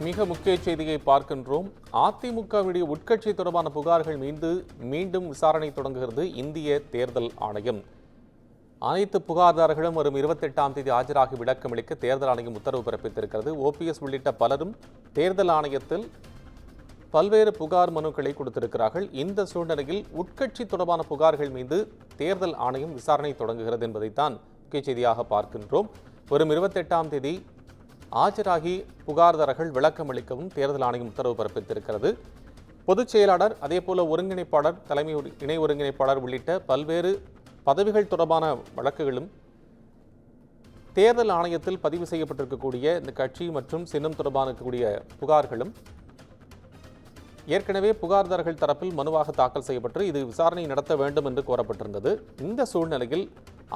மிக முக்கிய செய்தியை பார்க்கின்றோம். அதிமுகவுடைய உட்கட்சி தொடர்பான புகார்கள் மீது மீண்டும் விசாரணை தொடங்குகிறது இந்திய தேர்தல் ஆணையம். அனைத்து புகார்தாரர்களும் வரும் 28ஆம் தேதி ஆஜராகி விளக்கமளிக்க தேர்தல் ஆணையம் உத்தரவு பிறப்பித்திருக்கிறது. ஓபிஎஸ் உள்ளிட்ட பலரும் தேர்தல் ஆணையத்தில் பல்வேறு புகார் மனுக்களை கொடுத்திருக்கிறார்கள். இந்த சூழ்நிலையில் உட்கட்சி தொடர்பான புகார்கள் மீது தேர்தல் ஆணையம் விசாரணை தொடங்குகிறது என்பதைத்தான் முக்கிய செய்தியாக பார்க்கின்றோம். வரும் 28ஆம் தேதி ஆஜராகி புகார்தாரர்கள் விளக்கம் அளிக்கவும் தேர்தல் ஆணையம் உத்தரவு பிறப்பித்திருக்கிறது. பொதுச் செயலாளர், அதேபோல ஒருங்கிணைப்பாளர், தலைமை இணை ஒருங்கிணைப்பாளர் உள்ளிட்ட பல்வேறு பதவிகள் தொடர்பான வழக்குகளும் தேர்தல் ஆணையத்தில் பதிவு செய்யப்பட்டிருக்கக்கூடிய இந்த கட்சி மற்றும் சின்னம் தொடர்பான இருக்கக்கூடிய புகார்களும் ஏற்கனவே புகார்தாரர்கள் தரப்பில் மனுவாக தாக்கல் செய்யப்பட்டு இது விசாரணை நடத்த வேண்டும் என்று கோரப்பட்டிருந்தது. இந்த சூழ்நிலையில்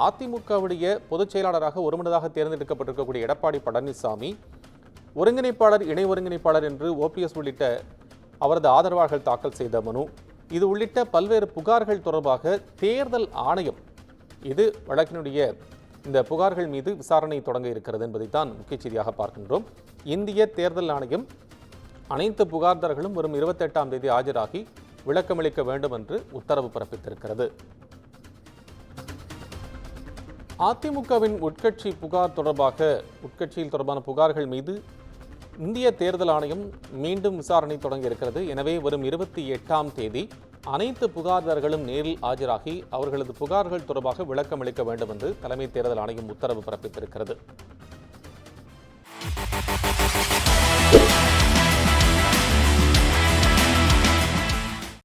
அதிமுகவுடைய பொதுச் செயலாளராக ஒருமனதாக தேர்ந்தெடுக்கப்பட்டிருக்கக்கூடிய எடப்பாடி பழனிசாமி, ஒருங்கிணைப்பாளர், இணை ஒருங்கிணைப்பாளர் என்று ஓபிஎஸ் உள்ளிட்ட அவரது ஆதரவாளர்கள் தாக்கல் செய்த மனு, இது உள்ளிட்ட பல்வேறு புகார்கள் தொடர்பாக தேர்தல் ஆணையம் இது வழக்கினுடைய இந்த புகார்கள் மீது விசாரணை தொடங்க இருக்கிறது என்பதைத்தான் முக்கிய செய்தியாக பார்க்கின்றோம். இந்திய தேர்தல் ஆணையம் அனைத்து புகார்தாரர்களும் வரும் 28ஆம் தேதி ஆஜராகி விளக்கமளிக்க வேண்டும் என்று உத்தரவு பிறப்பித்திருக்கிறது. அதிமுகவின் உட்கட்சி புகார் தொடர்பாக உட்கட்சியில் தொடர்பான புகார்கள் மீது இந்திய தேர்தல் ஆணையம் மீண்டும் விசாரணை தொடங்க இருக்கிறது. எனவே வரும் 28ஆம் தேதி அனைத்து புகார்தாரர்களும் நேரில் ஆஜராகி அவர்களது புகார்கள் தொடர்பாக விளக்கம் அளிக்க வேண்டும் என்று தலைமை தேர்தல் ஆணையம் உத்தரவு பிறப்பித்திருக்கிறது.